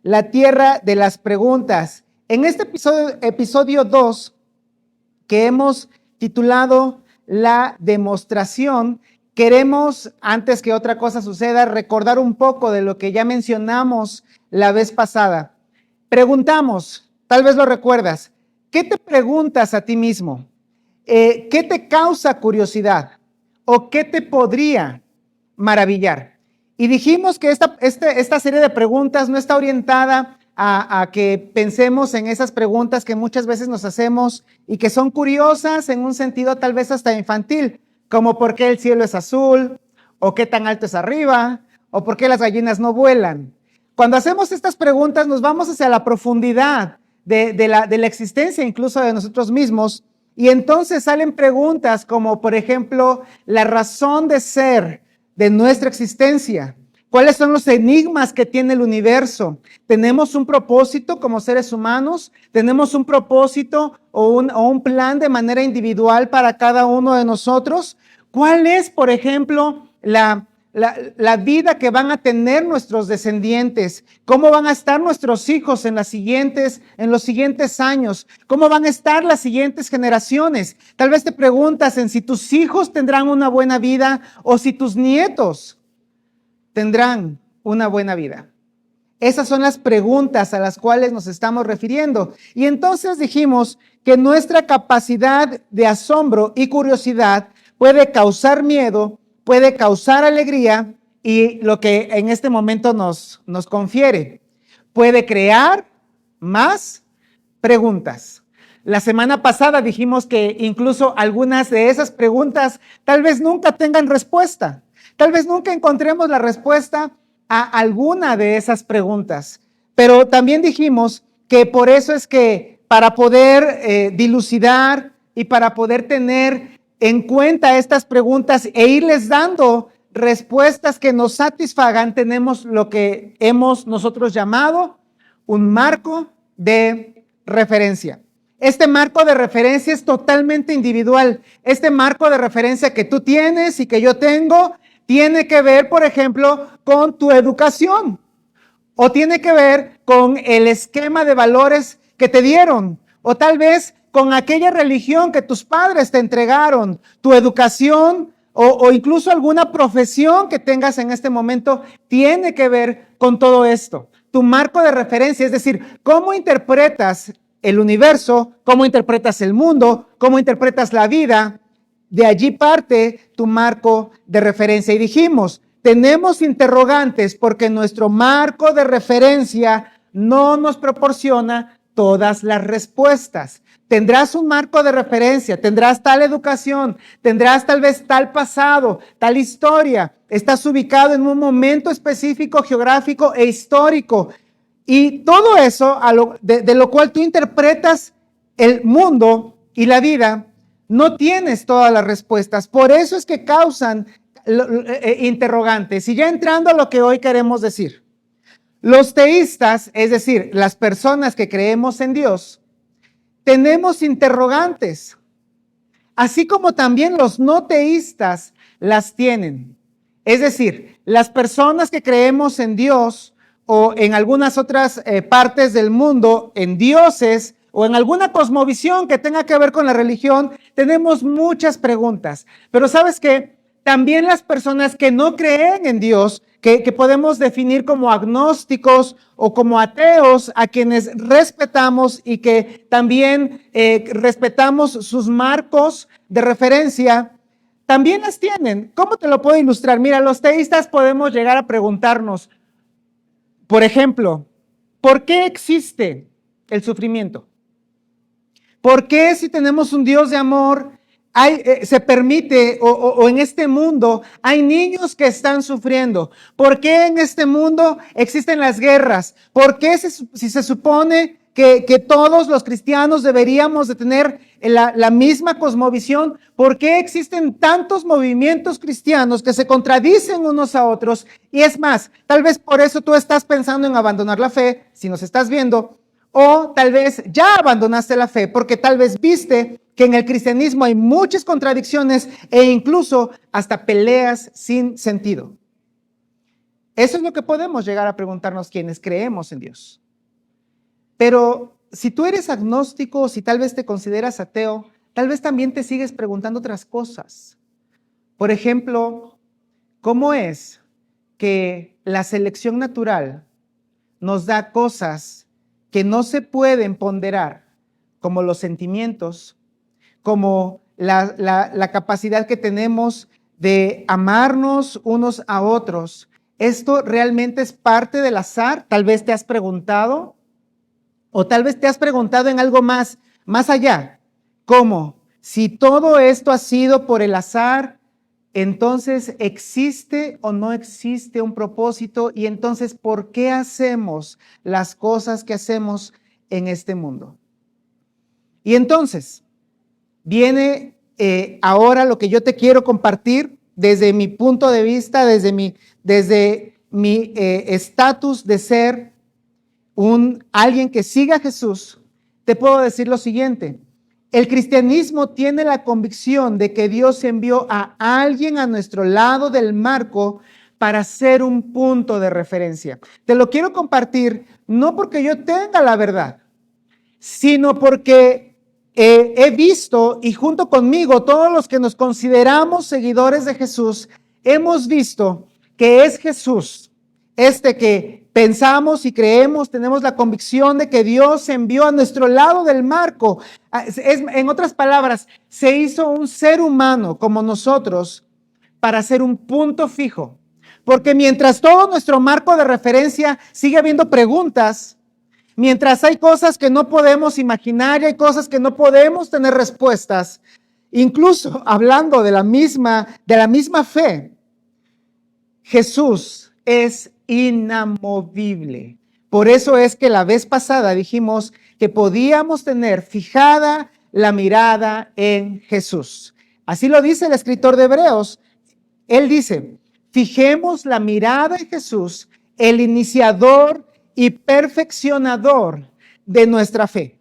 la tierra de las preguntas. En este episodio 2, que hemos titulado La demostración, queremos, antes que otra cosa suceda, recordar un poco de lo que ya mencionamos la vez pasada. Preguntamos, tal vez lo recuerdas, ¿qué te preguntas a ti mismo? ¿Qué te causa curiosidad? ¿O qué te podría maravillar? Y dijimos que esta serie de preguntas no está orientada a que pensemos en esas preguntas que muchas veces nos hacemos y que son curiosas en un sentido tal vez hasta infantil, como por qué el cielo es azul, o qué tan alto es arriba, o por qué las gallinas no vuelan. Cuando hacemos estas preguntas nos vamos hacia la profundidad de la existencia incluso de nosotros mismos, y entonces salen preguntas como, por ejemplo, la razón de ser de nuestra existencia. ¿Cuáles son los enigmas que tiene el universo? ¿Tenemos un propósito como seres humanos? ¿Tenemos un propósito o un plan de manera individual para cada uno de nosotros? ¿Cuál es, por ejemplo, la vida que van a tener nuestros descendientes? ¿Cómo van a estar nuestros hijos en los siguientes años? ¿Cómo van a estar las siguientes generaciones? Tal vez te preguntas en si tus hijos tendrán una buena vida o si tus nietos tendrán una buena vida. Esas son las preguntas a las cuales nos estamos refiriendo. Y entonces dijimos que nuestra capacidad de asombro y curiosidad puede causar miedo, puede causar alegría y lo que en este momento nos confiere, puede crear más preguntas. La semana pasada dijimos que incluso algunas de esas preguntas tal vez nunca tengan respuesta. Tal vez nunca encontremos la respuesta a alguna de esas preguntas, pero también dijimos que por eso es que para poder dilucidar y para poder tener en cuenta estas preguntas e irles dando respuestas que nos satisfagan, tenemos lo que hemos nosotros llamado un marco de referencia. Este marco de referencia es totalmente individual. Este marco de referencia que tú tienes y que yo tengo tiene que ver, por ejemplo, con tu educación o tiene que ver con el esquema de valores que te dieron o tal vez con aquella religión que tus padres te entregaron, tu educación o incluso alguna profesión que tengas en este momento tiene que ver con todo esto. Tu marco de referencia, es decir, cómo interpretas el universo, cómo interpretas el mundo, cómo interpretas la vida. De allí parte tu marco de referencia. Y dijimos, tenemos interrogantes porque nuestro marco de referencia no nos proporciona todas las respuestas. Tendrás un marco de referencia, tendrás tal educación, tendrás tal vez tal pasado, tal historia. Estás ubicado en un momento específico, geográfico e histórico. Y todo eso, de lo cual tú interpretas el mundo y la vida, no tienes todas las respuestas. Por eso es que causan interrogantes. Y ya entrando a lo que hoy queremos decir. Los teístas, es decir, las personas que creemos en Dios, tenemos interrogantes. Así como también los no teístas las tienen. Es decir, las personas que creemos en Dios o en algunas otras partes del mundo, en dioses, o en alguna cosmovisión que tenga que ver con la religión, tenemos muchas preguntas. Pero ¿sabes qué? También las personas que no creen en Dios, que podemos definir como agnósticos o como ateos, a quienes respetamos y que también respetamos sus marcos de referencia, también las tienen. ¿Cómo te lo puedo ilustrar? Mira, los teístas podemos llegar a preguntarnos, por ejemplo, ¿por qué existe el sufrimiento? ¿Por qué si tenemos un Dios de amor, se permite o en este mundo hay niños que están sufriendo? ¿Por qué en este mundo existen las guerras? ¿Por qué si se supone que todos los cristianos deberíamos de tener la misma cosmovisión? ¿Por qué existen tantos movimientos cristianos que se contradicen unos a otros? Y es más, tal vez por eso tú estás pensando en abandonar la fe, si nos estás viendo, o tal vez ya abandonaste la fe porque tal vez viste que en el cristianismo hay muchas contradicciones e incluso hasta peleas sin sentido. Eso es lo que podemos llegar a preguntarnos quienes creemos en Dios. Pero si tú eres agnóstico, si tal vez te consideras ateo, tal vez también te sigues preguntando otras cosas. Por ejemplo, ¿cómo es que la selección natural nos da cosas que no se pueden ponderar, como los sentimientos, como la capacidad que tenemos de amarnos unos a otros? ¿Esto realmente es parte del azar? Tal vez te has preguntado, o tal vez te has preguntado en algo más allá, como si todo esto ha sido por el azar, entonces ¿existe o no existe un propósito? Y entonces, ¿por qué hacemos las cosas que hacemos en este mundo? Y entonces, viene ahora lo que yo te quiero compartir desde mi punto de vista, desde mi estatus de ser alguien que siga a Jesús. Te puedo decir lo siguiente: el cristianismo tiene la convicción de que Dios envió a alguien a nuestro lado del marco para ser un punto de referencia. Te lo quiero compartir no porque yo tenga la verdad, sino porque he visto, y junto conmigo todos los que nos consideramos seguidores de Jesús, hemos visto que es Jesús, que pensamos y creemos, tenemos la convicción de que Dios envió a nuestro lado del marco. En otras palabras, se hizo un ser humano como nosotros para ser un punto fijo. Porque mientras todo nuestro marco de referencia sigue habiendo preguntas, mientras hay cosas que no podemos imaginar y hay cosas que no podemos tener respuestas, incluso hablando de la misma fe, Jesús es inamovible. Por eso es que la vez pasada dijimos que podíamos tener fijada la mirada en Jesús. Así lo dice el escritor de Hebreos. Él dice: fijemos la mirada en Jesús, el iniciador y perfeccionador de nuestra fe.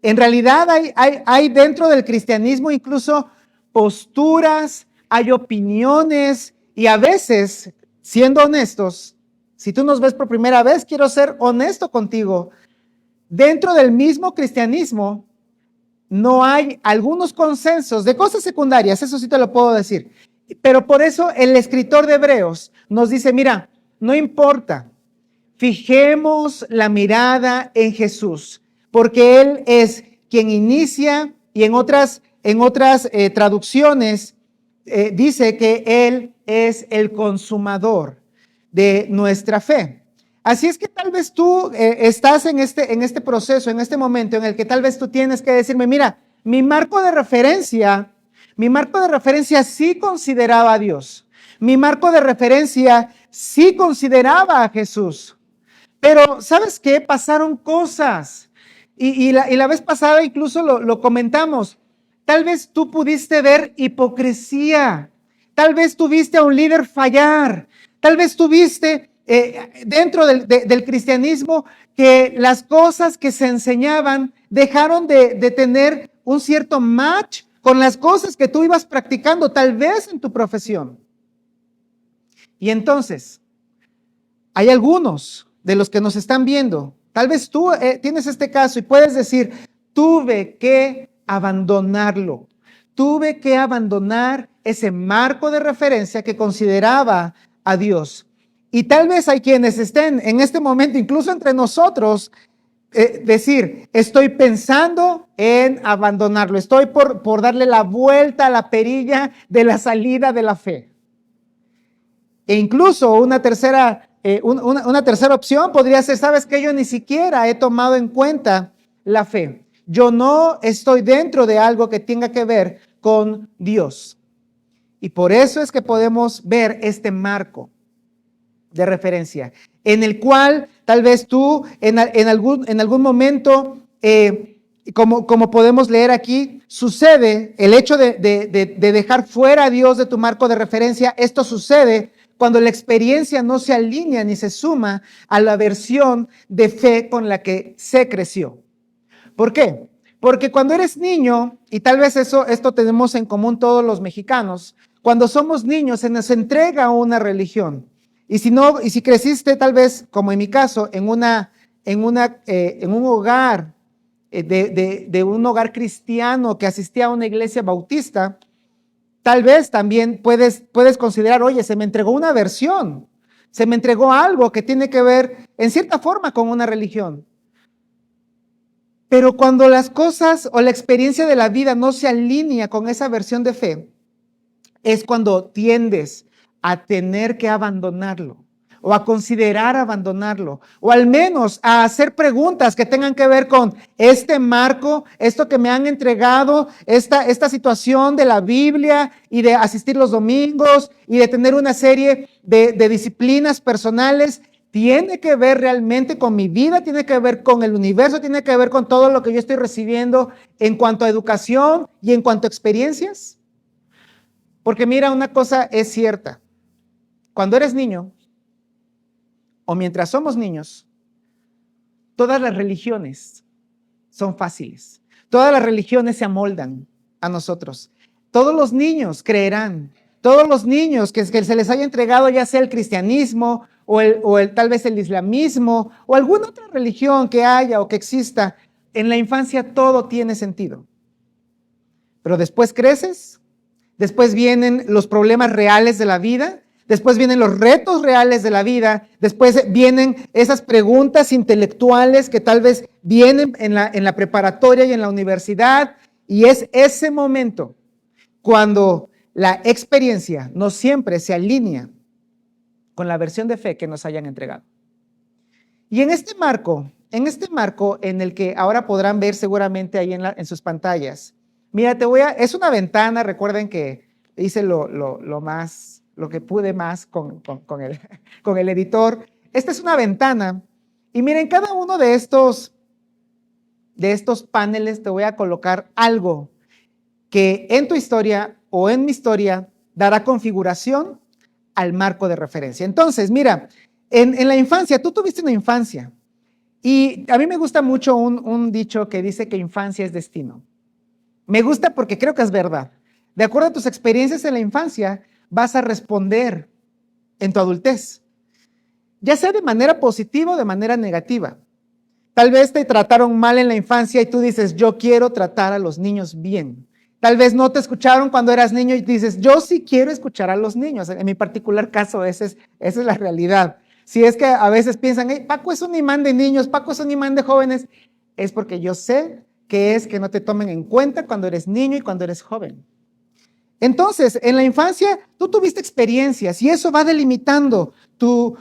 En realidad hay dentro del cristianismo incluso posturas, hay opiniones, y a veces, siendo honestos, si tú nos ves por primera vez, quiero ser honesto contigo, dentro del mismo cristianismo no hay algunos consensos de cosas secundarias, eso sí te lo puedo decir. Pero por eso el escritor de Hebreos nos dice: mira, no importa, fijemos la mirada en Jesús, porque Él es quien inicia, y en otras traducciones dice que Él es el consumador de nuestra fe. Así es que tal vez tú estás en este proceso, en este momento en el que tal vez tú tienes que decirme: mira, mi marco de referencia sí consideraba a Dios. Mi marco de referencia sí consideraba a Jesús. Pero, ¿sabes qué? Pasaron cosas. Y la vez pasada incluso lo comentamos. Tal vez tú pudiste ver hipocresía. Tal vez tuviste a un líder fallar. Tal vez tuviste dentro del cristianismo que las cosas que se enseñaban dejaron de tener un cierto match con las cosas que tú ibas practicando, tal vez en tu profesión. Y entonces, hay algunos de los que nos están viendo, tal vez tú tienes este caso y puedes decir: tuve que abandonarlo, tuve que abandonar ese marco de referencia que consideraba a Dios. Y tal vez hay quienes estén en este momento, incluso entre nosotros, decir: estoy pensando en abandonarlo, estoy por darle la vuelta a la perilla de la salida de la fe. E incluso una tercera opción podría ser: ¿sabes qué? Yo ni siquiera he tomado en cuenta la fe. Yo no estoy dentro de algo que tenga que ver con Dios. Y por eso es que podemos ver este marco de referencia, en el cual tal vez tú en algún momento, como podemos leer aquí, sucede el hecho de dejar fuera a Dios de tu marco de referencia. Esto sucede cuando la experiencia no se alinea ni se suma a la versión de fe con la que se creció. ¿Por qué? Porque cuando eres niño, y tal vez esto tenemos en común todos los mexicanos, cuando somos niños se nos entrega una religión. Y si no, y si creciste tal vez, como en mi caso, en un hogar, de un hogar cristiano que asistía a una iglesia bautista, tal vez también puedes considerar, oye, se me entregó una versión, se me entregó algo que tiene que ver en cierta forma con una religión. Pero cuando las cosas o la experiencia de la vida no se alinea con esa versión de fe, es cuando tiendes a tener que abandonarlo, o a considerar abandonarlo, o al menos a hacer preguntas que tengan que ver con este marco, esto que me han entregado, esta situación de la Biblia y de asistir los domingos y de tener una serie de disciplinas personales. Tiene que ver realmente con mi vida, tiene que ver con el universo, tiene que ver con todo lo que yo estoy recibiendo en cuanto a educación y en cuanto a experiencias. Porque mira, una cosa es cierta. Cuando eres niño, o mientras somos niños, todas las religiones son fáciles. Todas las religiones se amoldan a nosotros. Todos los niños creerán. Todos los niños que se les haya entregado, ya sea el cristianismo o tal vez el islamismo o alguna otra religión que haya o que exista, en la infancia todo tiene sentido. Pero después creces, después vienen los problemas reales de la vida, después vienen los retos reales de la vida, después vienen esas preguntas intelectuales que tal vez vienen en la preparatoria y en la universidad, y es ese momento cuando la experiencia no siempre se alinea con la versión de fe que nos hayan entregado. Y en este marco en el que ahora podrán ver seguramente ahí en sus pantallas, mira, es una ventana, recuerden que hice lo que pude más con el editor. Esta es una ventana, y miren, cada uno de estos paneles te voy a colocar algo que en tu historia o en mi historia dará configuración al marco de referencia. Entonces, mira, en la infancia, tú tuviste una infancia, y a mí me gusta mucho un dicho que dice que infancia es destino. Me gusta porque creo que es verdad. De acuerdo a tus experiencias en la infancia, vas a responder en tu adultez, ya sea de manera positiva o de manera negativa. Tal vez te trataron mal en la infancia y tú dices, yo quiero tratar a los niños bien. Tal vez no te escucharon cuando eras niño y dices, yo sí quiero escuchar a los niños. En mi particular caso, esa es la realidad. Si es que a veces piensan, hey, Paco es un imán de niños, Paco es un imán de jóvenes, es porque yo sé que es que no te tomen en cuenta cuando eres niño y cuando eres joven. Entonces, en la infancia, tú tuviste experiencias y eso va delimitando tu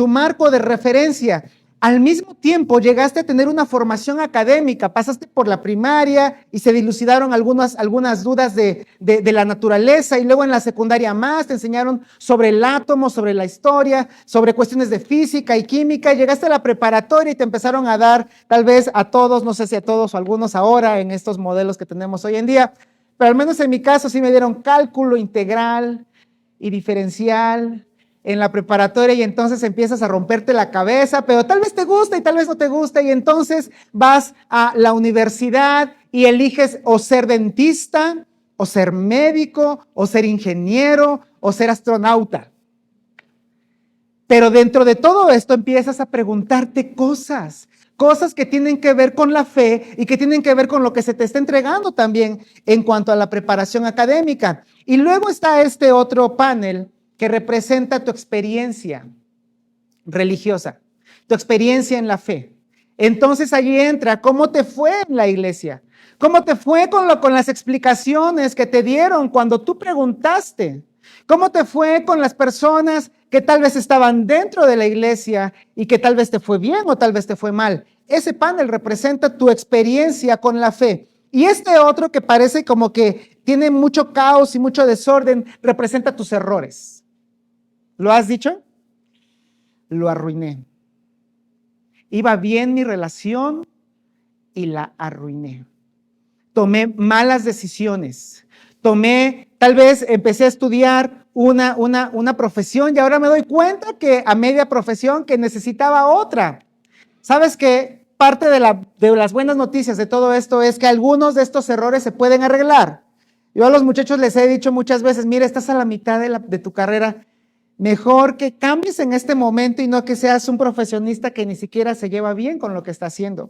marco de referencia. Al mismo tiempo, llegaste a tener una formación académica, pasaste por la primaria y se dilucidaron algunas dudas de la naturaleza, y luego en la secundaria más te enseñaron sobre el átomo, sobre la historia, sobre cuestiones de física y química. Llegaste a la preparatoria y te empezaron a dar, tal vez a todos, no sé si a todos o a algunos ahora en estos modelos que tenemos hoy en día, pero al menos en mi caso sí me dieron cálculo integral y diferencial en la preparatoria, y entonces empiezas a romperte la cabeza, pero tal vez te gusta y tal vez no te gusta, y entonces vas a la universidad y eliges o ser dentista, o ser médico, o ser ingeniero, o ser astronauta. Pero dentro de todo esto empiezas a preguntarte cosas que tienen que ver con la fe y que tienen que ver con lo que se te está entregando también en cuanto a la preparación académica. Y luego está este otro panel que representa tu experiencia religiosa, tu experiencia en la fe. Entonces allí entra cómo te fue en la iglesia, cómo te fue con las explicaciones que te dieron cuando tú preguntaste, cómo te fue con las personas que tal vez estaban dentro de la iglesia y que tal vez te fue bien o tal vez te fue mal. Ese panel representa tu experiencia con la fe. Y este otro, que parece como que tiene mucho caos y mucho desorden, representa tus errores. ¿Lo has dicho? Lo arruiné. Iba bien mi relación y la arruiné. Tomé malas decisiones. Tal vez empecé a estudiar una profesión y ahora me doy cuenta que a media profesión que necesitaba otra. ¿Sabes qué? Parte de las buenas noticias de todo esto es que algunos de estos errores se pueden arreglar. Yo a los muchachos les he dicho muchas veces, mira, estás a la mitad de tu carrera, mejor que cambies en este momento y no que seas un profesionista que ni siquiera se lleva bien con lo que está haciendo.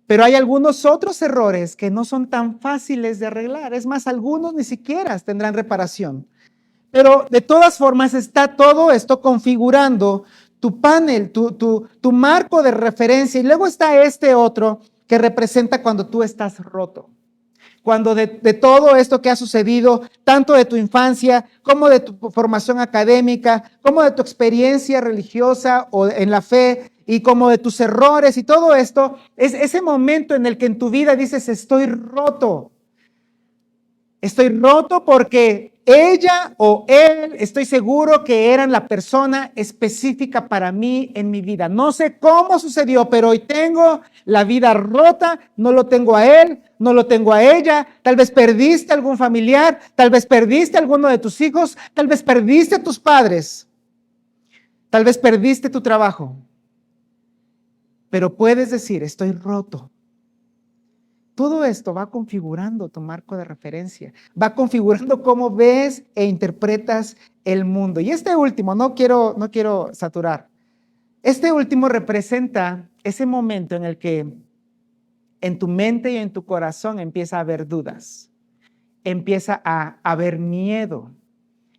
Pero hay algunos otros errores que no son tan fáciles de arreglar. Es más, algunos ni siquiera tendrán reparación. Pero de todas formas está todo esto configurando tu panel, tu marco de referencia. Y luego está este otro que representa cuando tú estás roto. Cuando de todo esto que ha sucedido, tanto de tu infancia, como de tu formación académica, como de tu experiencia religiosa o en la fe, y como de tus errores y todo esto, es ese momento en el que en tu vida dices, estoy roto. Estoy roto porque ella o él, estoy seguro que eran la persona específica para mí en mi vida. No sé cómo sucedió, pero hoy tengo la vida rota, no lo tengo a él, no lo tengo a ella. Tal vez perdiste algún familiar, tal vez perdiste a alguno de tus hijos, tal vez perdiste a tus padres, tal vez perdiste tu trabajo. Pero puedes decir, estoy roto. Todo esto va configurando tu marco de referencia, va configurando cómo ves e interpretas el mundo. Y este último, no quiero saturar, este último representa ese momento en el que en tu mente y en tu corazón empieza a haber dudas, empieza a haber miedo,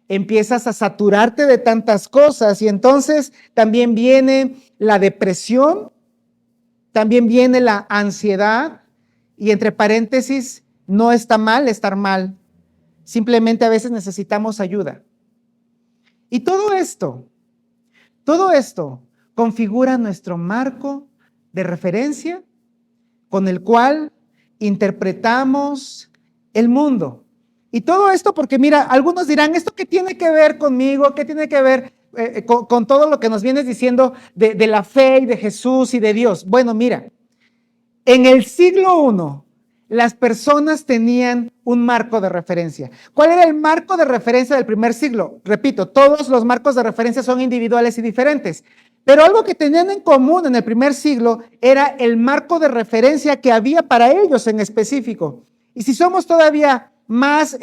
empiezas a saturarte de tantas cosas y entonces también viene la depresión, también viene la ansiedad. Y entre paréntesis, no está mal estar mal. Simplemente a veces necesitamos ayuda. Y todo esto configura nuestro marco de referencia con el cual interpretamos el mundo. Y todo esto porque mira, algunos dirán, ¿esto qué tiene que ver conmigo? ¿Qué tiene que ver con todo lo que nos vienes diciendo de la fe y de Jesús y de Dios? Bueno, mira. En el siglo I, las personas tenían un marco de referencia. ¿Cuál era el marco de referencia del primer siglo? Repito, todos los marcos de referencia son individuales y diferentes, pero algo que tenían en común en el primer siglo era el marco de referencia que había para ellos en específico. Y si somos todavía más,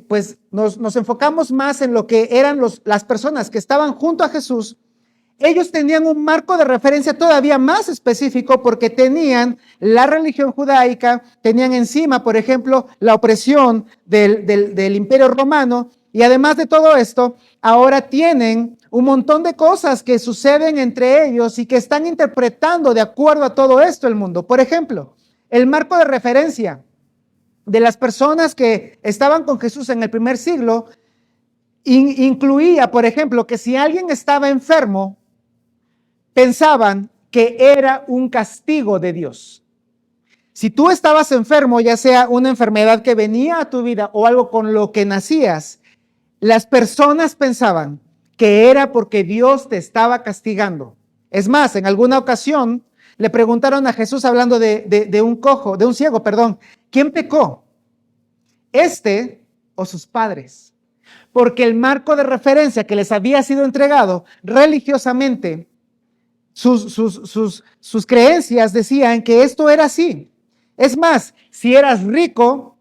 pues nos enfocamos más en lo que eran las personas que estaban junto a Jesús. Ellos tenían un marco de referencia todavía más específico porque tenían la religión judaica, tenían encima, por ejemplo, la opresión del Imperio Romano y además de todo esto, ahora tienen un montón de cosas que suceden entre ellos y que están interpretando de acuerdo a todo esto el mundo. Por ejemplo, el marco de referencia de las personas que estaban con Jesús en el primer siglo incluía, por ejemplo, que si alguien estaba enfermo, pensaban que era un castigo de Dios. Si tú estabas enfermo, ya sea una enfermedad que venía a tu vida o algo con lo que nacías, las personas pensaban que era porque Dios te estaba castigando. Es más, en alguna ocasión le preguntaron a Jesús hablando de un ciego, ¿quién pecó? ¿Este o sus padres? Porque el marco de referencia que les había sido entregado religiosamente, sus creencias decían que esto era así. Es más, si eras rico,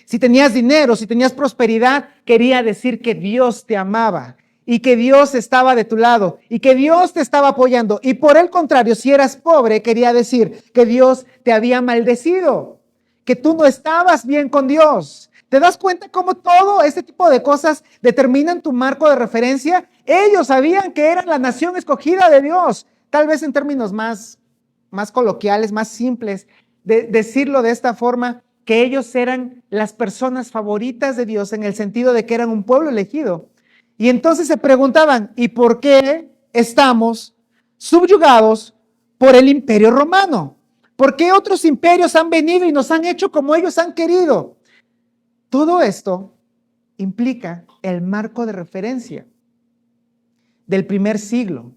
si tenías dinero, si tenías prosperidad, quería decir que Dios te amaba y que Dios estaba de tu lado y que Dios te estaba apoyando. Y por el contrario, si eras pobre, quería decir que Dios te había maldecido, que tú no estabas bien con Dios. ¿Te das cuenta cómo todo este tipo de cosas determinan tu marco de referencia? Ellos sabían que eran la nación escogida de Dios. Tal vez en términos más coloquiales, más simples, de decirlo de esta forma, que ellos eran las personas favoritas de Dios en el sentido de que eran un pueblo elegido. Y entonces se preguntaban, ¿y por qué estamos subyugados por el Imperio Romano? ¿Por qué otros imperios han venido y nos han hecho como ellos han querido? Todo esto implica el marco de referencia del primer siglo.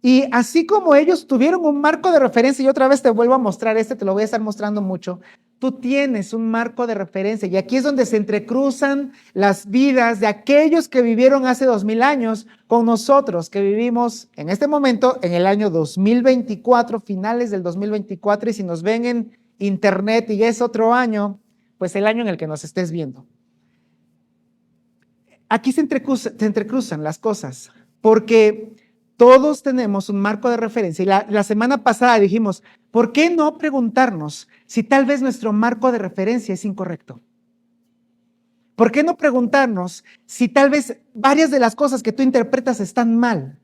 Y así como ellos tuvieron un marco de referencia, y otra vez te vuelvo a mostrar te lo voy a estar mostrando mucho, tú tienes un marco de referencia y aquí es donde se entrecruzan las vidas de aquellos que vivieron hace 2000 años con nosotros que vivimos en este momento en el año 2024, finales del 2024, y si nos ven en internet y es otro año, pues el año en el que nos estés viendo. aquí se entrecruzan las cosas, porque todos tenemos un marco de referencia. Y la semana pasada dijimos, ¿por qué no preguntarnos si tal vez nuestro marco de referencia es incorrecto? ¿Por qué no preguntarnos si tal vez varias de las cosas que tú interpretas están mal?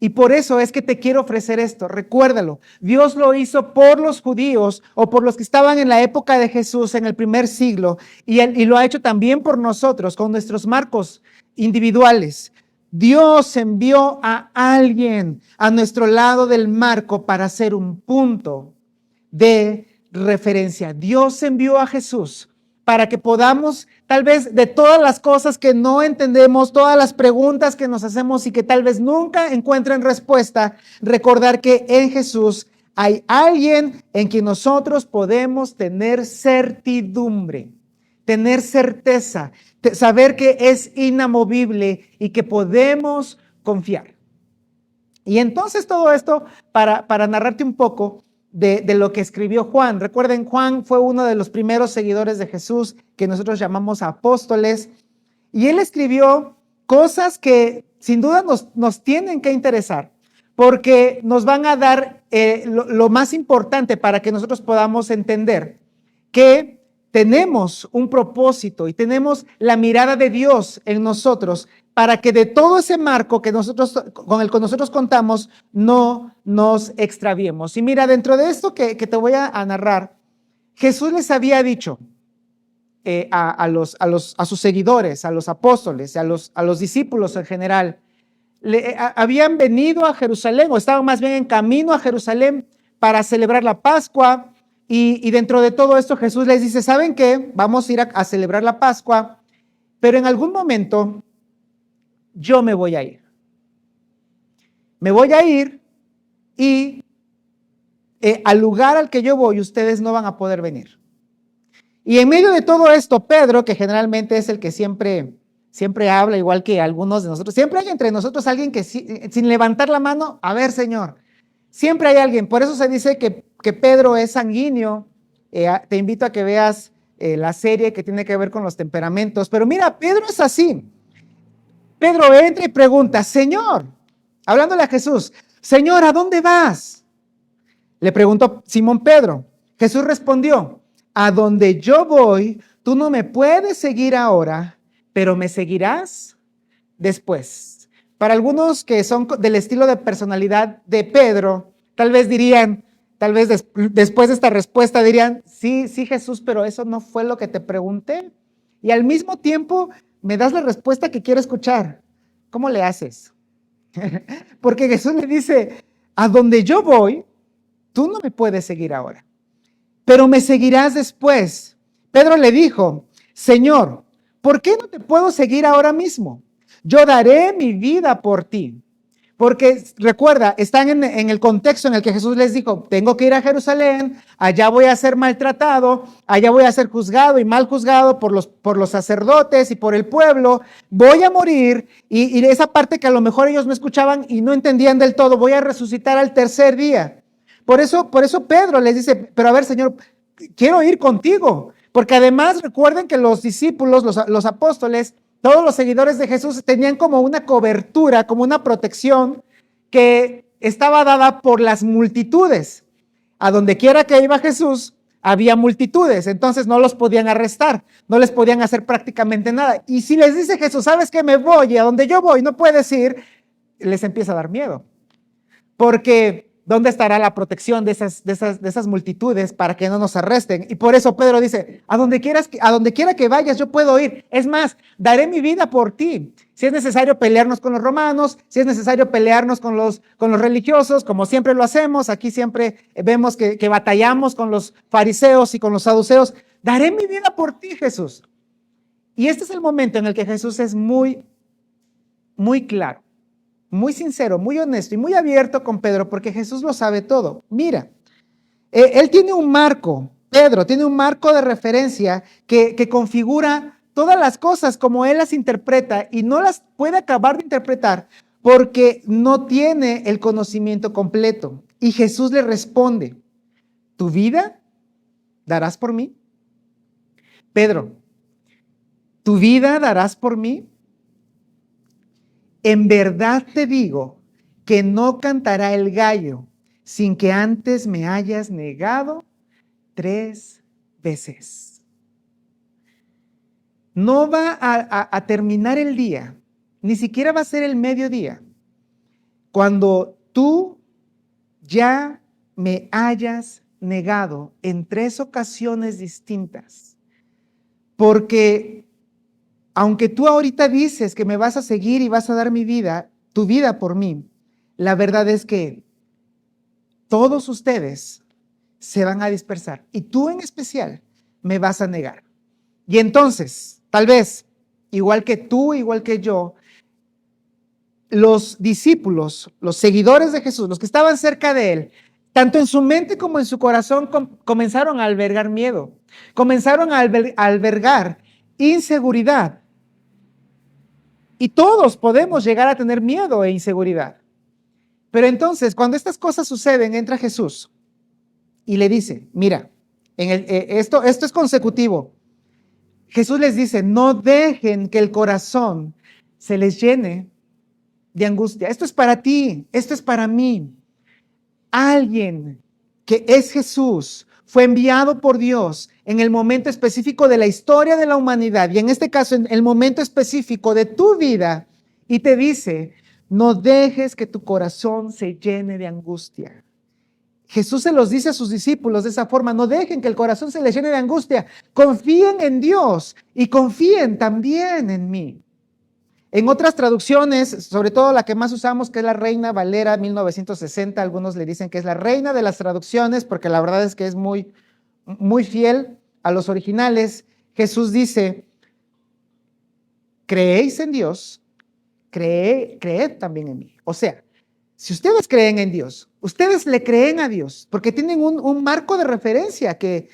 Y por eso es que te quiero ofrecer esto. Recuérdalo, Dios lo hizo por los judíos o por los que estaban en la época de Jesús en el primer siglo y lo ha hecho también por nosotros con nuestros marcos individuales. Dios envió a alguien a nuestro lado del marco para hacer un punto de referencia. Dios envió a Jesús para que podamos, tal vez de todas las cosas que no entendemos, todas las preguntas que nos hacemos y que tal vez nunca encuentren respuesta, recordar que en Jesús hay alguien en quien nosotros podemos tener certidumbre, tener certeza, saber que es inamovible y que podemos confiar. Y entonces todo esto para narrarte un poco de lo que escribió Juan. Recuerden, Juan fue uno de los primeros seguidores de Jesús que nosotros llamamos apóstoles. Y él escribió cosas que sin duda nos tienen que interesar, porque nos van a dar lo más importante para que nosotros podamos entender que tenemos un propósito y tenemos la mirada de Dios en nosotros para que de todo ese marco que con el que nosotros contamos no nos extraviemos. Y mira, dentro de esto que te voy a narrar, Jesús les había dicho a sus seguidores, a los apóstoles, a los discípulos en general, habían venido a Jerusalén o estaban más bien en camino a Jerusalén para celebrar la Pascua. Y dentro de todo esto Jesús les dice, ¿saben qué? Vamos a ir a celebrar la Pascua, pero en algún momento yo me voy a ir. Me voy a ir y al lugar al que yo voy ustedes no van a poder venir. Y en medio de todo esto, Pedro, que generalmente es el que siempre habla, igual que algunos de nosotros, siempre hay entre nosotros alguien que sin levantar la mano, a ver, Señor, siempre hay alguien. Por eso se dice que Pedro es sanguíneo. Te invito a que veas la serie que tiene que ver con los temperamentos. Pero mira, Pedro es así. Pedro entra y pregunta, Señor, hablándole a Jesús, Señor, ¿a dónde vas? Le preguntó Simón Pedro. Jesús respondió, a donde yo voy, tú no me puedes seguir ahora, pero me seguirás después. Para algunos que son del estilo de personalidad de Pedro, tal vez dirían, después de esta respuesta dirían, sí, Jesús, pero eso no fue lo que te pregunté. Y al mismo tiempo me das la respuesta que quiero escuchar. ¿Cómo le haces? Porque Jesús le dice, a donde yo voy, tú no me puedes seguir ahora, pero me seguirás después. Pedro le dijo, Señor, ¿por qué no te puedo seguir ahora mismo? Yo daré mi vida por ti. Porque recuerda, están en el contexto en el que Jesús les dijo, tengo que ir a Jerusalén, allá voy a ser maltratado, allá voy a ser juzgado y mal juzgado por los sacerdotes y por el pueblo, voy a morir y esa parte que a lo mejor ellos no escuchaban y no entendían del todo, voy a resucitar al tercer día. Por eso Pedro les dice, pero a ver, Señor, quiero ir contigo. Porque además recuerden que los discípulos, los apóstoles, todos los seguidores de Jesús tenían como una cobertura, como una protección que estaba dada por las multitudes. A donde quiera que iba Jesús, había multitudes, entonces no los podían arrestar, no les podían hacer prácticamente nada. Y si les dice Jesús, ¿sabes qué? Me voy, y a donde yo voy no puedes ir, les empieza a dar miedo. Porque ¿dónde estará la protección de esas multitudes para que no nos arresten? Y por eso Pedro dice, a donde quiera que vayas, yo puedo ir. Es más, daré mi vida por ti. Si es necesario pelearnos con los romanos, si es necesario pelearnos con los religiosos, como siempre lo hacemos, aquí siempre vemos que batallamos con los fariseos y con los saduceos, daré mi vida por ti, Jesús. Y este es el momento en el que Jesús es muy, muy claro, muy sincero, muy honesto y muy abierto con Pedro, porque Jesús lo sabe todo. Mira, él tiene un marco, Pedro tiene un marco de referencia que configura todas las cosas como él las interpreta y no las puede acabar de interpretar porque no tiene el conocimiento completo. Y Jesús le responde, ¿tu vida darás por mí? Pedro, ¿tu vida darás por mí? en verdad te digo que no cantará el gallo sin que antes me hayas negado 3 veces. No va a terminar el día, ni siquiera va a ser el mediodía, cuando tú ya me hayas negado en 3 ocasiones distintas. Porque aunque tú ahorita dices que me vas a seguir y vas a dar tu vida por mí, la verdad es que todos ustedes se van a dispersar y tú en especial me vas a negar. Y entonces, tal vez, igual que tú, igual que yo, los discípulos, los seguidores de Jesús, los que estaban cerca de él, tanto en su mente como en su corazón comenzaron a albergar miedo, comenzaron a albergar inseguridad. Y todos podemos llegar a tener miedo e inseguridad. Pero entonces, cuando estas cosas suceden, entra Jesús y le dice, mira, esto es consecutivo. Jesús les dice, no dejen que el corazón se les llene de angustia. Esto es para ti, esto es para mí. Alguien que es Jesús fue enviado por Dios en el momento específico de la historia de la humanidad y en este caso en el momento específico de tu vida y te dice, no dejes que tu corazón se llene de angustia. Jesús se los dice a sus discípulos de esa forma, no dejen que el corazón se les llene de angustia, confíen en Dios y confíen también en mí. En otras traducciones, sobre todo la que más usamos, que es la Reina Valera 1960, algunos le dicen que es la reina de las traducciones, porque la verdad es que es muy, muy fiel a los originales. Jesús dice, creéis en Dios, creed también en mí. O sea, si ustedes creen en Dios, ustedes le creen a Dios, porque tienen un marco de referencia que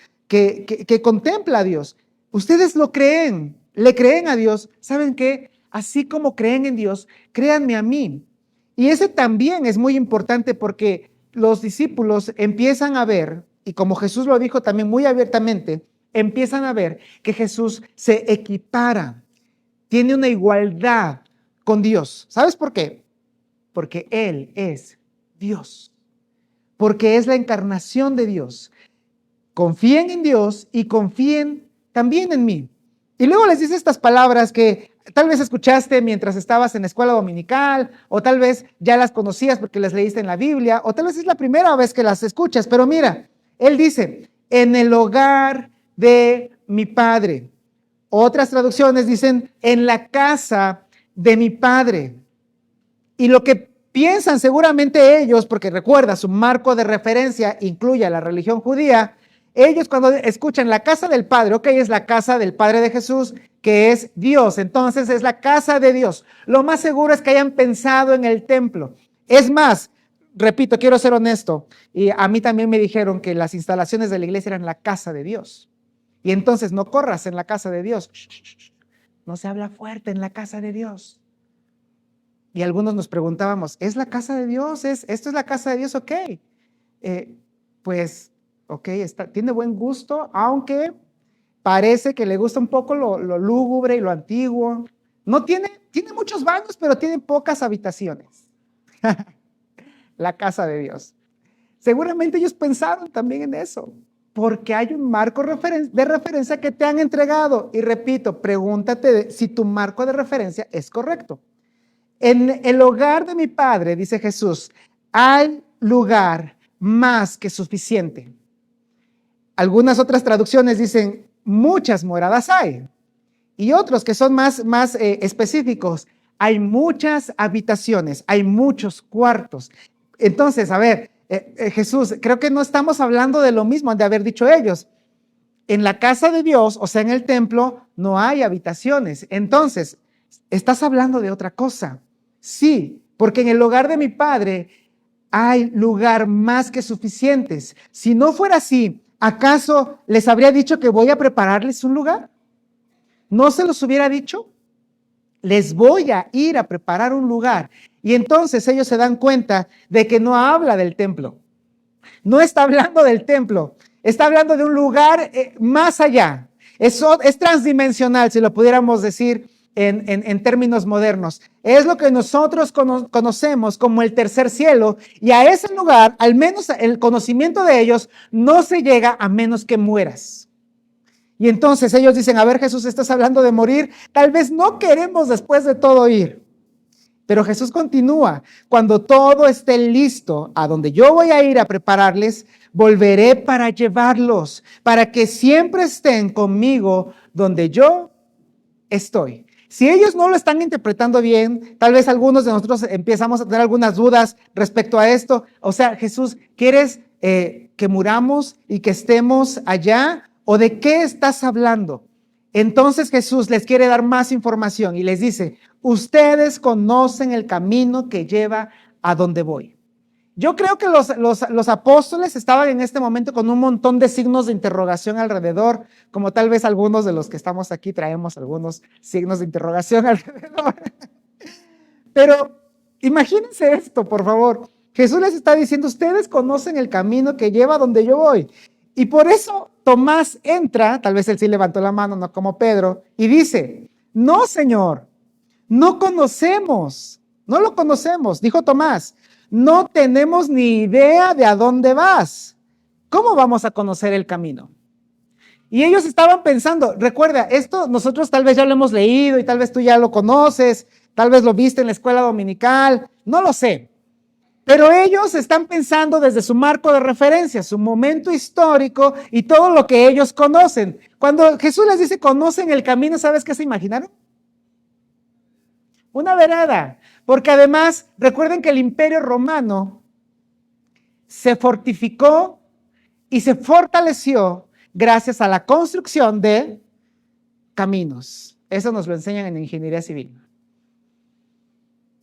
contempla a Dios. Ustedes lo creen, le creen a Dios. ¿Saben qué? Así como creen en Dios, créanme a mí. Y ese también es muy importante porque los discípulos empiezan a ver, y como Jesús lo dijo también muy abiertamente, empiezan a ver que Jesús se equipara, tiene una igualdad con Dios. ¿Sabes por qué? Porque Él es Dios, porque es la encarnación de Dios. Confíen en Dios y confíen también en mí. Y luego les dice estas palabras que tal vez escuchaste mientras estabas en la escuela dominical, o tal vez ya las conocías porque las leíste en la Biblia, o tal vez es la primera vez que las escuchas, pero mira, Él dice, en el hogar de mi Padre. Otras traducciones dicen, en la casa de mi Padre. Y lo que piensan seguramente ellos, porque recuerda, su marco de referencia incluye a la religión judía, ellos cuando escuchan la casa del Padre, ok, es la casa del Padre de Jesús, que es Dios, entonces es la casa de Dios. Lo más seguro es que hayan pensado en el templo. Es más, repito, quiero ser honesto, y a mí también me dijeron que las instalaciones de la iglesia eran la casa de Dios. Y entonces no corras en la casa de Dios. No se habla fuerte en la casa de Dios. Y algunos nos preguntábamos, ¿es la casa de Dios? ¿Esto es la casa de Dios? Ok. Pues, ok, tiene buen gusto, aunque parece que le gusta un poco lo lúgubre y lo antiguo. No tiene muchos baños, pero tiene pocas habitaciones. La casa de Dios. Seguramente ellos pensaron también en eso, porque hay un marco de referencia que te han entregado. Y repito, pregúntate si tu marco de referencia es correcto. En el hogar de mi Padre, dice Jesús, hay lugar más que suficiente. Algunas otras traducciones dicen, muchas moradas hay. Y otros que son más específicos, hay muchas habitaciones, hay muchos cuartos. Entonces, a ver, Jesús, creo que no estamos hablando de lo mismo de haber dicho ellos. En la casa de Dios, o sea, en el templo, no hay habitaciones. Entonces, estás hablando de otra cosa. Sí, porque en el hogar de mi Padre hay lugar más que suficientes. Si no fuera así, ¿acaso les habría dicho que voy a prepararles un lugar? ¿No se los hubiera dicho? Les voy a ir a preparar un lugar. Y entonces ellos se dan cuenta de que no habla del templo. No está hablando del templo. Está hablando de un lugar más allá. Es transdimensional, si lo pudiéramos decir en términos modernos. Es lo que nosotros conocemos como el tercer cielo, y a ese lugar, al menos el conocimiento de ellos, no se llega a menos que mueras. Y entonces ellos dicen, a ver, Jesús, estás hablando de morir, tal vez no queremos después de todo ir. Pero Jesús continúa, cuando todo esté listo, a donde yo voy a ir a prepararles, volveré para llevarlos, para que siempre estén conmigo donde yo estoy. Si ellos no lo están interpretando bien, tal vez algunos de nosotros empezamos a tener algunas dudas respecto a esto. O sea, Jesús, ¿quieres que muramos y que estemos allá? ¿O de qué estás hablando? Entonces Jesús les quiere dar más información y les dice, ustedes conocen el camino que lleva a donde voy. Yo creo que los apóstoles estaban en este momento con un montón de signos de interrogación alrededor, como tal vez algunos de los que estamos aquí traemos algunos signos de interrogación alrededor. Pero imagínense esto, por favor. Jesús les está diciendo, ustedes conocen el camino que lleva a donde yo voy. Y por eso Tomás entra, tal vez él sí levantó la mano, no como Pedro, y dice, no, Señor, no conocemos, no lo conocemos. Dijo Tomás, no tenemos ni idea de a dónde vas. ¿Cómo vamos a conocer el camino? Y ellos estaban pensando, recuerda, esto nosotros tal vez ya lo hemos leído y tal vez tú ya lo conoces, tal vez lo viste en la escuela dominical, no lo sé. Pero ellos están pensando desde su marco de referencia, su momento histórico y todo lo que ellos conocen. Cuando Jesús les dice, conocen el camino, ¿sabes qué se imaginaron? Una vereda. Porque además, recuerden que el Imperio Romano se fortificó y se fortaleció gracias a la construcción de caminos. Eso nos lo enseñan en ingeniería civil.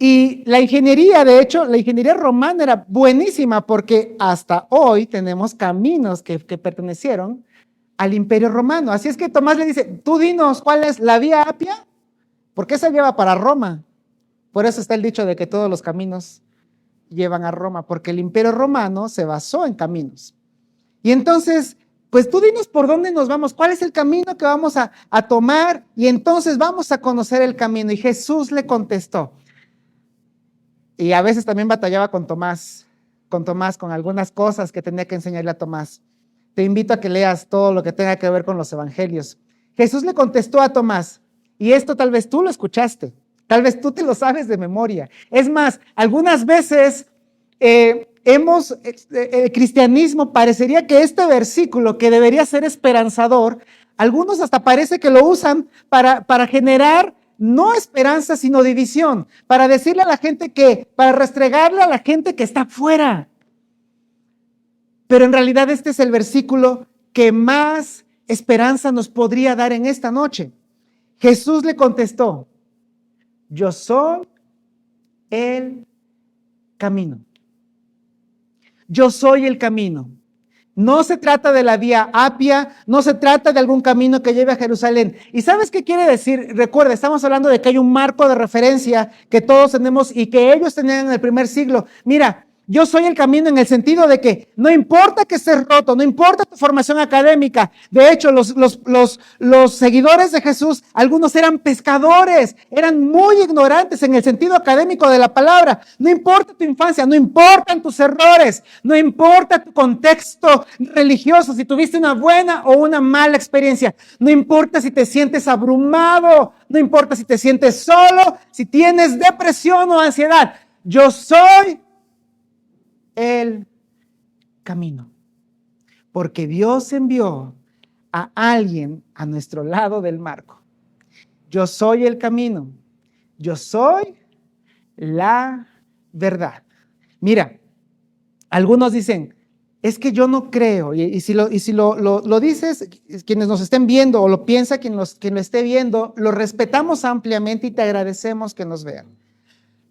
Y la ingeniería, de hecho, la ingeniería romana era buenísima porque hasta hoy tenemos caminos que pertenecieron al Imperio Romano. Así es que Tomás le dice, tú dinos, ¿cuál es la vía Apia? Porque esa lleva para Roma. Por eso está el dicho de que todos los caminos llevan a Roma, porque el Imperio Romano se basó en caminos. Y entonces, pues tú dinos por dónde nos vamos, cuál es el camino que vamos a tomar, y entonces vamos a conocer el camino. Y Jesús le contestó. Y a veces también batallaba con Tomás, con algunas cosas que tenía que enseñarle a Tomás. Te invito a que leas todo lo que tenga que ver con los evangelios. Jesús le contestó a Tomás, y esto tal vez tú lo escuchaste, tal vez tú te lo sabes de memoria. Es más, algunas veces el cristianismo parecería que este versículo, que debería ser esperanzador, algunos hasta parece que lo usan para generar no esperanza, sino división, para decirle a la gente para restregarle a la gente que está afuera. Pero en realidad este es el versículo que más esperanza nos podría dar en esta noche. Jesús le contestó, yo soy el camino. Yo soy el camino. No se trata de la vía Apia, no se trata de algún camino que lleve a Jerusalén. ¿Y sabes qué quiere decir? Recuerda, estamos hablando de que hay un marco de referencia que todos tenemos y que ellos tenían en el primer siglo. Mira, yo soy el camino en el sentido de que no importa que estés roto, no importa tu formación académica. De hecho, los seguidores de Jesús, algunos eran pescadores, eran muy ignorantes en el sentido académico de la palabra. No importa tu infancia, no importan tus errores, no importa tu contexto religioso, si tuviste una buena o una mala experiencia. No importa si te sientes abrumado, no importa si te sientes solo, si tienes depresión o ansiedad. Yo soy el camino, porque Dios envió a alguien a nuestro lado del marco. Yo soy el camino, yo soy la verdad. Mira, algunos dicen, es que yo no creo, y si lo dices, quienes nos estén viendo o lo piensa quien lo esté viendo, lo respetamos ampliamente y te agradecemos que nos vean.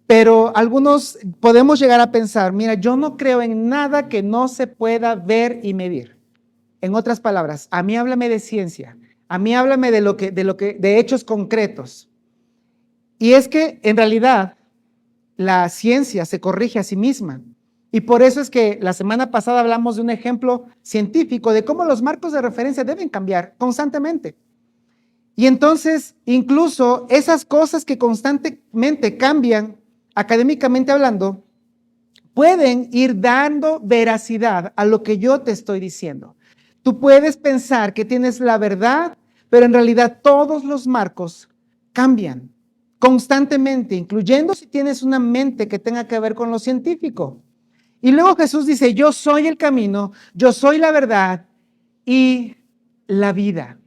Pero algunos podemos llegar a pensar, mira, yo no creo en nada que no se pueda ver y medir. En otras palabras, a mí háblame de ciencia, a mí háblame de hechos concretos. Y es que en realidad la ciencia se corrige a sí misma. Y por eso es que la semana pasada hablamos de un ejemplo científico de cómo los marcos de referencia deben cambiar constantemente. Y entonces, incluso esas cosas que constantemente cambian, académicamente hablando, pueden ir dando veracidad a lo que yo te estoy diciendo. Tú puedes pensar que tienes la verdad, pero en realidad todos los marcos cambian constantemente, incluyendo si tienes una mente que tenga que ver con lo científico. Y luego Jesús dice, yo soy el camino, yo soy la verdad y la vida.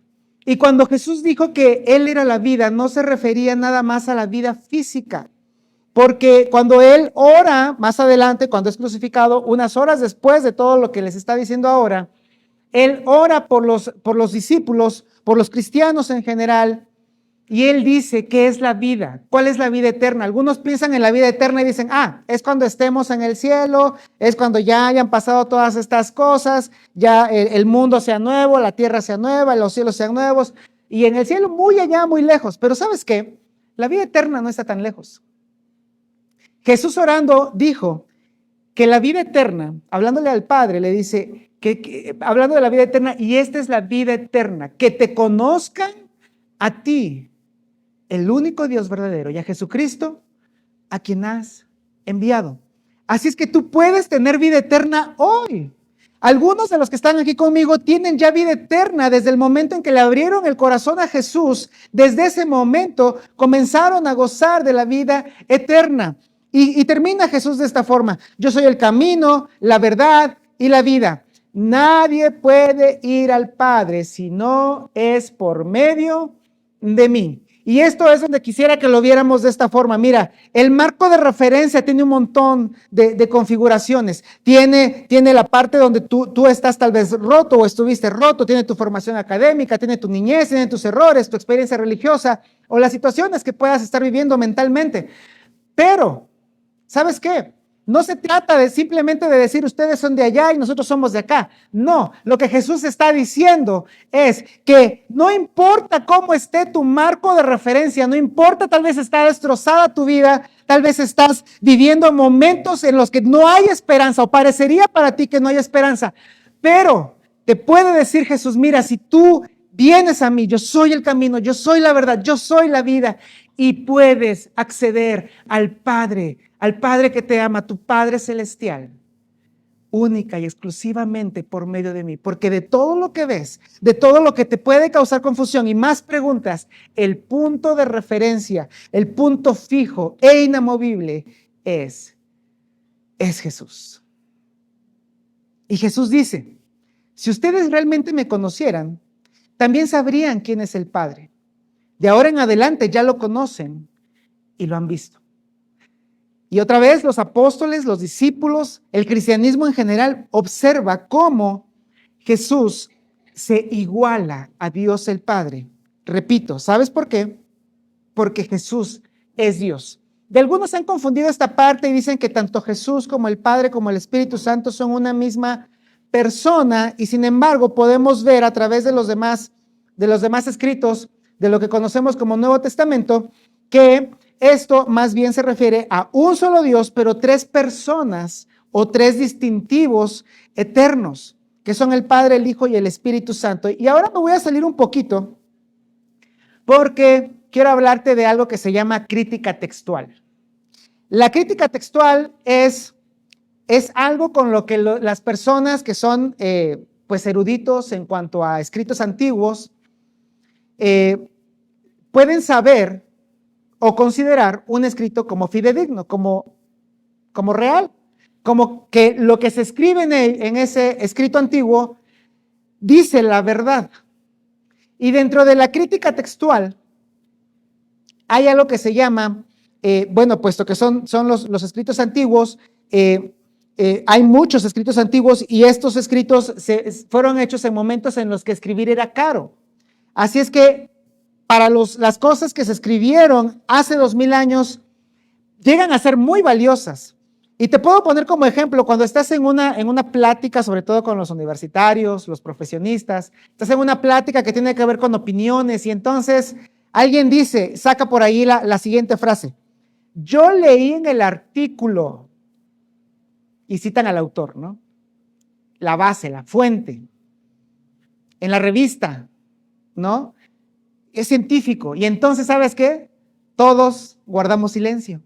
Y cuando Jesús dijo que Él era la vida, no se refería nada más a la vida física, porque cuando Él ora, más adelante, cuando es crucificado, unas horas después de todo lo que les está diciendo ahora, Él ora por los discípulos, por los cristianos en general, y Él dice, ¿qué es la vida? ¿Cuál es la vida eterna? Algunos piensan en la vida eterna y dicen, es cuando estemos en el cielo, es cuando ya hayan pasado todas estas cosas, ya el mundo sea nuevo, la tierra sea nueva, los cielos sean nuevos, y en el cielo muy allá, muy lejos. Pero ¿sabes qué? La vida eterna no está tan lejos. Jesús orando dijo que la vida eterna, hablándole al Padre, le dice, hablando de la vida eterna, y esta es la vida eterna, que te conozcan a ti, el único Dios verdadero, y a Jesucristo, a quien has enviado. Así es que tú puedes tener vida eterna hoy. Algunos de los que están aquí conmigo tienen ya vida eterna desde el momento en que le abrieron el corazón a Jesús. Desde ese momento comenzaron a gozar de la vida eterna. Y termina Jesús de esta forma: yo soy el camino, la verdad y la vida. Nadie puede ir al Padre si no es por medio de mí. Y esto es donde quisiera que lo viéramos de esta forma. Mira, el marco de referencia tiene un montón de configuraciones. Tiene la parte donde tú estás tal vez roto o estuviste roto. Tiene tu formación académica, tiene tu niñez, tiene tus errores, tu experiencia religiosa o las situaciones que puedas estar viviendo mentalmente. Pero, ¿sabes qué? No se trata de simplemente de decir ustedes son de allá y nosotros somos de acá. No, lo que Jesús está diciendo es que no importa cómo esté tu marco de referencia, no importa, tal vez está destrozada tu vida, tal vez estás viviendo momentos en los que no hay esperanza o parecería para ti que no hay esperanza, pero te puede decir Jesús, mira, si tú vienes a mí, yo soy el camino, yo soy la verdad, yo soy la vida, y puedes acceder al Padre que te ama, tu Padre celestial, única y exclusivamente por medio de mí. Porque de todo lo que ves, de todo lo que te puede causar confusión y más preguntas, el punto de referencia, el punto fijo e inamovible es Jesús. Y Jesús dice, si ustedes realmente me conocieran, también sabrían quién es el Padre. De ahora en adelante ya lo conocen y lo han visto. Y otra vez los apóstoles, los discípulos, el cristianismo en general observa cómo Jesús se iguala a Dios el Padre. Repito, ¿sabes por qué? Porque Jesús es Dios. De algunos han confundido esta parte y dicen que tanto Jesús como el Padre como el Espíritu Santo son una misma persona, y sin embargo podemos ver a través de los demás escritos de lo que conocemos como Nuevo Testamento que esto más bien se refiere a un solo Dios, pero tres personas o tres distintivos eternos, que son el Padre, el Hijo y el Espíritu Santo. Y ahora me voy a salir un poquito porque quiero hablarte de algo que se llama crítica textual. La crítica textual es algo con lo que las personas que son pues eruditos en cuanto a escritos antiguos pueden saber o considerar un escrito como fidedigno, como real, como que lo que se escribe en ese escrito antiguo dice la verdad. Y dentro de la crítica textual hay algo que se llama, puesto que son los escritos antiguos, hay muchos escritos antiguos y estos escritos fueron hechos en momentos en los que escribir era caro. Así es que para las cosas que se escribieron hace 2000 años, llegan a ser muy valiosas. Y te puedo poner como ejemplo, cuando estás en una plática, sobre todo con los universitarios, los profesionistas, estás en una plática que tiene que ver con opiniones y entonces alguien dice, saca por ahí la siguiente frase: yo leí en el artículo, y citan al autor, ¿no? La base, la fuente, en la revista, ¿no? es científico. Y entonces, ¿sabes qué? Todos guardamos silencio.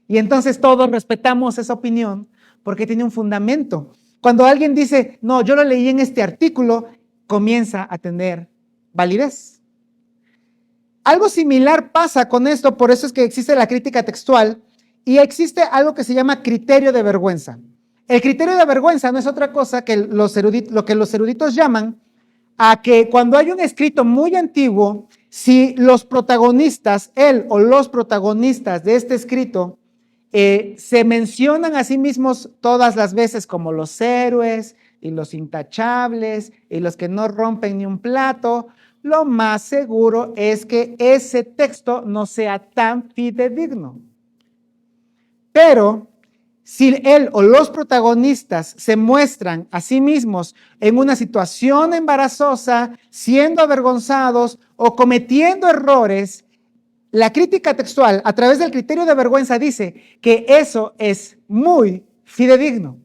Y entonces todos respetamos esa opinión porque tiene un fundamento. Cuando alguien dice, no, yo lo leí en este artículo, comienza a tener validez. Algo similar pasa con esto, por eso es que existe la crítica textual y existe algo que se llama criterio de vergüenza. El criterio de vergüenza no es otra cosa que lo que los eruditos llaman a que cuando hay un escrito muy antiguo, si los protagonistas, él o los protagonistas de este escrito, se mencionan a sí mismos todas las veces como los héroes y los intachables y los que no rompen ni un plato, lo más seguro es que ese texto no sea tan fidedigno. Pero si él o los protagonistas se muestran a sí mismos en una situación embarazosa, siendo avergonzados o cometiendo errores, la crítica textual a través del criterio de vergüenza dice que eso es muy fidedigno.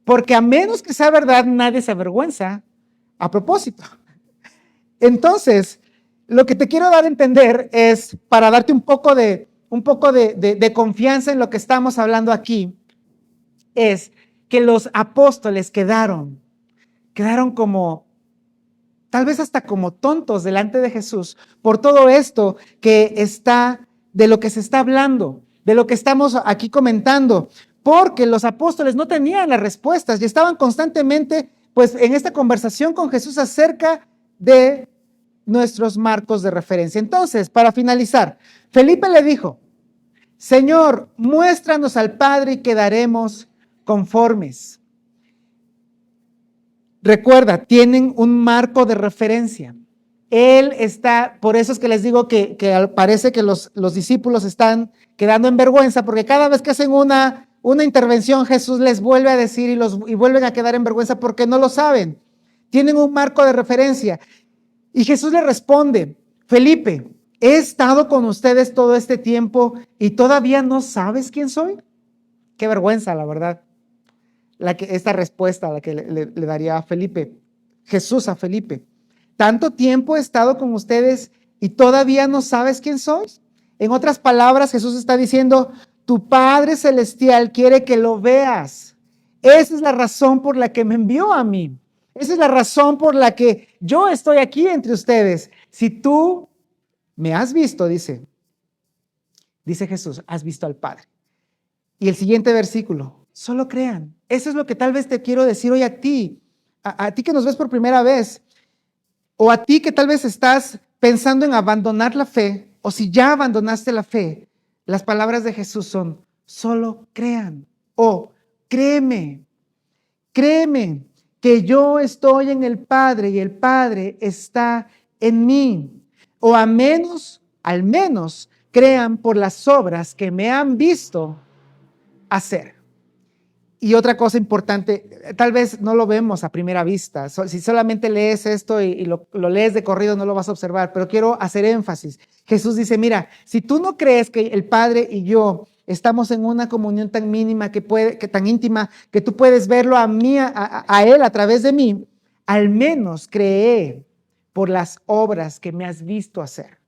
Porque a menos que sea verdad, nadie se avergüenza a propósito. Entonces, lo que te quiero dar a entender es, para darte un poco de confianza en lo que estamos hablando aquí, es que los apóstoles quedaron como, tal vez hasta como tontos delante de Jesús por todo esto de lo que se está hablando, de lo que estamos aquí comentando, porque los apóstoles no tenían las respuestas y estaban constantemente, pues, en esta conversación con Jesús acerca de nuestros marcos de referencia. Entonces, para finalizar, Felipe le dijo, Señor, muéstranos al Padre y quedaremos conformes. Recuerda, tienen un marco de referencia. Él está, por eso es que les digo que parece que los discípulos están quedando en vergüenza, porque cada vez que hacen una intervención, Jesús les vuelve a decir y vuelven a quedar en vergüenza porque no lo saben. Tienen un marco de referencia. Y Jesús le responde, Felipe, he estado con ustedes todo este tiempo y todavía no sabes quién soy. Qué vergüenza, la verdad. Esta respuesta a la que le daría a Felipe, Jesús a Felipe. Tanto tiempo he estado con ustedes y todavía no sabes quién sois. En otras palabras, Jesús está diciendo, tu Padre Celestial quiere que lo veas. Esa es la razón por la que me envió a mí. Esa es la razón por la que yo estoy aquí entre ustedes. Si tú me has visto, dice Jesús, has visto al Padre. Y el siguiente versículo, solo crean. Eso es lo que tal vez te quiero decir hoy a ti que nos ves por primera vez, o a ti que tal vez estás pensando en abandonar la fe, o si ya abandonaste la fe, las palabras de Jesús son, solo crean, o créeme que yo estoy en el Padre y el Padre está en mí, o al menos crean por las obras que me han visto hacer. Y otra cosa importante, tal vez no lo vemos a primera vista, si solamente lees esto y lo lees de corrido no lo vas a observar, pero quiero hacer énfasis. Jesús dice, mira, si tú no crees que el Padre y yo estamos en una comunión tan mínima, que tan íntima, que tú puedes verlo a mí, a Él a través de mí, al menos cree por las obras que me has visto hacer.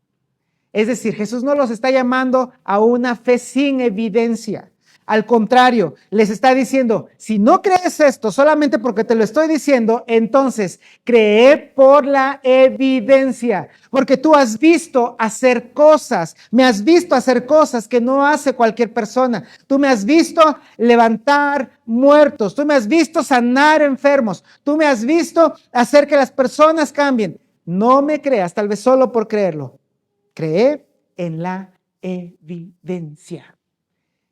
Es decir, Jesús no los está llamando a una fe sin evidencia. Al contrario, les está diciendo, si no crees esto solamente porque te lo estoy diciendo, entonces cree por la evidencia, porque tú has visto hacer cosas, me has visto hacer cosas que no hace cualquier persona. Tú me has visto levantar muertos, tú me has visto sanar enfermos, tú me has visto hacer que las personas cambien. No me creas, tal vez solo por creerlo. Cree en la evidencia.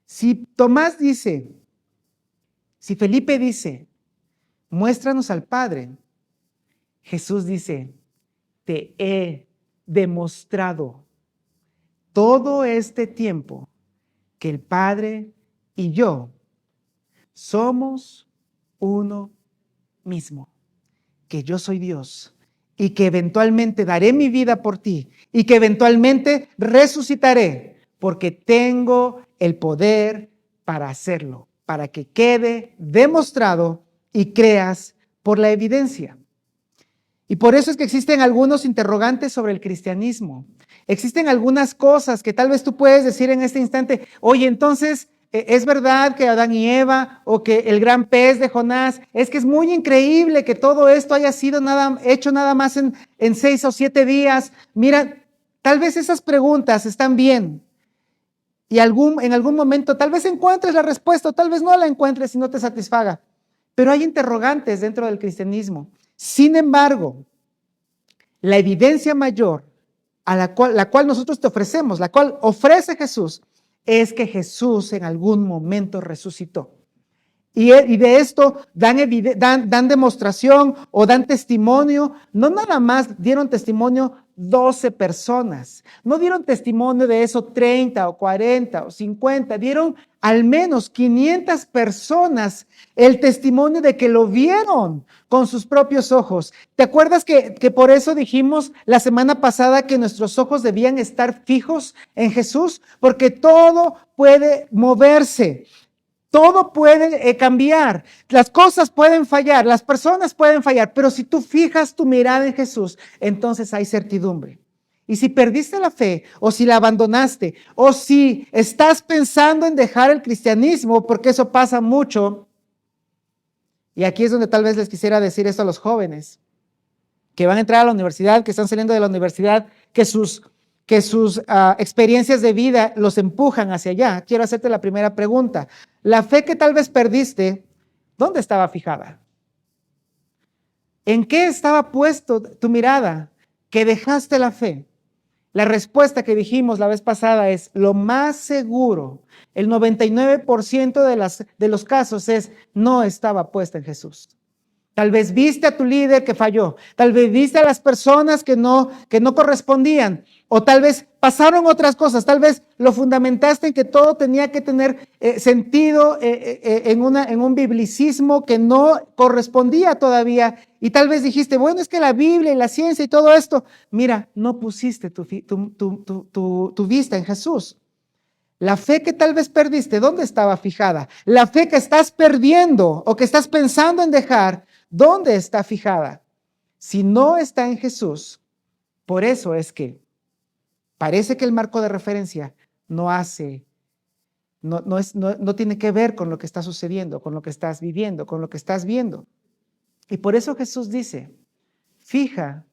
Si Felipe dice, muéstranos al Padre, Jesús dice, te he demostrado todo este tiempo que el Padre y yo somos uno mismo, que yo soy Dios y que eventualmente daré mi vida por ti y que eventualmente resucitaré porque tengo el poder para hacerlo, para que quede demostrado y creas por la evidencia. Y por eso es que existen algunos interrogantes sobre el cristianismo. Existen algunas cosas que tal vez tú puedes decir en este instante, oye, entonces, ¿es verdad que Adán y Eva o que el gran pez de Jonás, es que es muy increíble que todo esto haya sido hecho nada más en 6 o 7 días? Mira, tal vez esas preguntas están bien y en algún momento tal vez encuentres la respuesta o tal vez no la encuentres y no te satisfaga. Pero hay interrogantes dentro del cristianismo. Sin embargo, la evidencia mayor a la cual nosotros te ofrecemos, la cual ofrece Jesús, es que Jesús en algún momento resucitó. Y de esto dan demostración o dan testimonio. No nada más dieron testimonio 12 personas. No dieron testimonio de eso 30 o 40 o 50. Dieron al menos 500 personas el testimonio de que lo vieron con sus propios ojos. ¿Te acuerdas que por eso dijimos la semana pasada que nuestros ojos debían estar fijos en Jesús? Porque todo puede moverse. Todo puede cambiar, las cosas pueden fallar, las personas pueden fallar, pero si tú fijas tu mirada en Jesús, entonces hay certidumbre. Y si perdiste la fe, o si la abandonaste, o si estás pensando en dejar el cristianismo, porque eso pasa mucho, y aquí es donde tal vez les quisiera decir esto a los jóvenes, que van a entrar a la universidad, que están saliendo de la universidad, que sus experiencias de vida los empujan hacia allá. Quiero hacerte la primera pregunta. La fe que tal vez perdiste, ¿dónde estaba fijada? ¿En qué estaba puesto tu mirada que dejaste la fe? La respuesta que dijimos la vez pasada es lo más seguro. El 99% de los casos es no estaba puesta en Jesús. Tal vez viste a tu líder que falló, tal vez viste a las personas que no correspondían, o tal vez pasaron otras cosas, tal vez lo fundamentaste en que todo tenía que tener sentido en un biblicismo que no correspondía todavía, y tal vez dijiste, bueno, es que la Biblia y la ciencia y todo esto, mira, no pusiste tu vista en Jesús. La fe que tal vez perdiste, ¿dónde estaba fijada? La fe que estás perdiendo o que estás pensando en dejar, ¿dónde está fijada? Si no está en Jesús, por eso es que parece que el marco de referencia no tiene que ver con lo que está sucediendo, con lo que estás viviendo, con lo que estás viendo. Y por eso Jesús dice, fija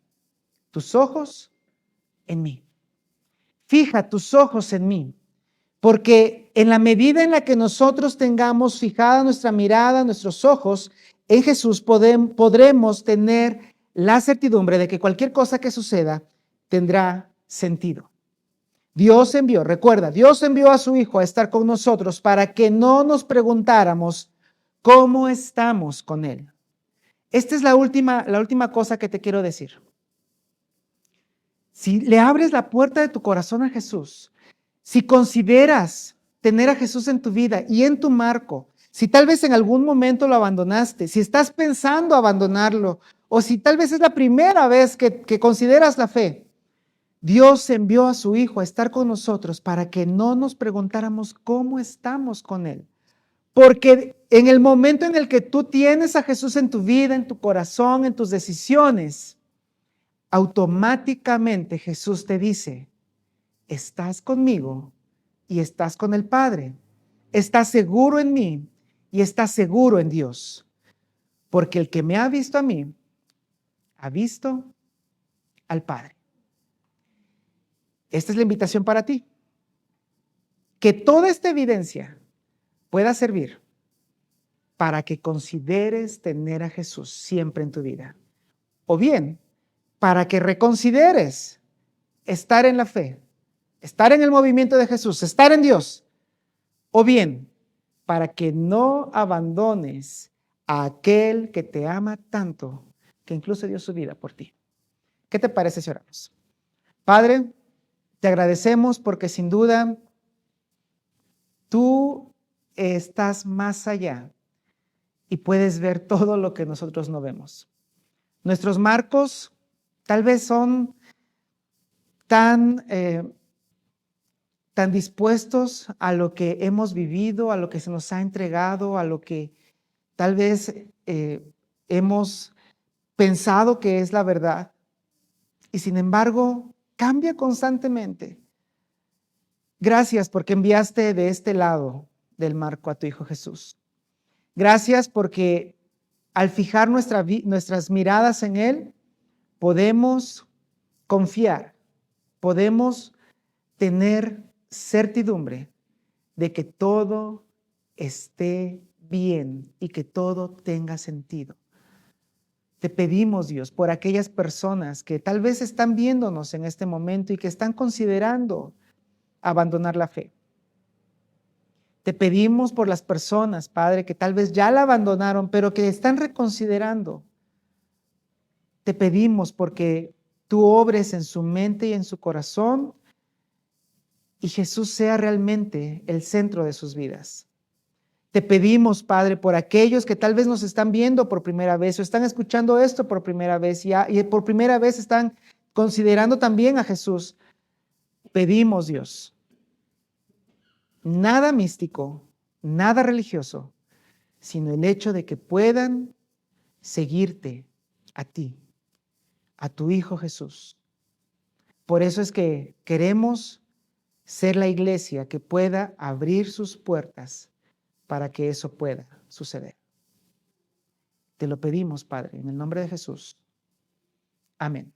tus ojos en mí. Fija tus ojos en mí. Porque en la medida en la que nosotros tengamos fijada nuestra mirada, nuestros ojos en Jesús, podremos tener la certidumbre de que cualquier cosa que suceda tendrá sentido. Dios envió a su Hijo a estar con nosotros para que no nos preguntáramos cómo estamos con Él. Esta es la última cosa que te quiero decir. Si le abres la puerta de tu corazón a Jesús, si consideras tener a Jesús en tu vida y en tu marco, si tal vez en algún momento lo abandonaste, si estás pensando abandonarlo, o si tal vez es la primera vez que consideras la fe, Dios envió a su Hijo a estar con nosotros para que no nos preguntáramos cómo estamos con Él. Porque en el momento en el que tú tienes a Jesús en tu vida, en tu corazón, en tus decisiones, automáticamente Jesús te dice, estás conmigo y estás con el Padre. Estás seguro en mí y estás seguro en Dios. Porque el que me ha visto a mí, ha visto al Padre. Esta es la invitación para ti. Que toda esta evidencia pueda servir para que consideres tener a Jesús siempre en tu vida. O bien, para que reconsideres estar en la fe, estar en el movimiento de Jesús, estar en Dios. O bien, para que no abandones a aquel que te ama tanto, que incluso dio su vida por ti. ¿Qué te parece si oramos? Padre, te agradecemos porque sin duda tú estás más allá y puedes ver todo lo que nosotros no vemos. Nuestros marcos tal vez son tan dispuestos a lo que hemos vivido, a lo que se nos ha entregado, a lo que tal vez hemos pensado que es la verdad y sin embargo cambia constantemente. Gracias porque enviaste de este lado del marco a tu Hijo Jesús. Gracias porque al fijar nuestras miradas en Él, podemos confiar, podemos tener certidumbre de que todo esté bien y que todo tenga sentido. Te pedimos, Dios, por aquellas personas que tal vez están viéndonos en este momento y que están considerando abandonar la fe. Te pedimos por las personas, Padre, que tal vez ya la abandonaron, pero que están reconsiderando. Te pedimos porque tú obres en su mente y en su corazón y Jesús sea realmente el centro de sus vidas. Te pedimos, Padre, por aquellos que tal vez nos están viendo por primera vez o están escuchando esto por primera vez y por primera vez están considerando también a Jesús. Pedimos, Dios, nada místico, nada religioso, sino el hecho de que puedan seguirte a ti, a tu Hijo Jesús. Por eso es que queremos ser la iglesia que pueda abrir sus puertas para que eso pueda suceder. Te lo pedimos, Padre, en el nombre de Jesús. Amén.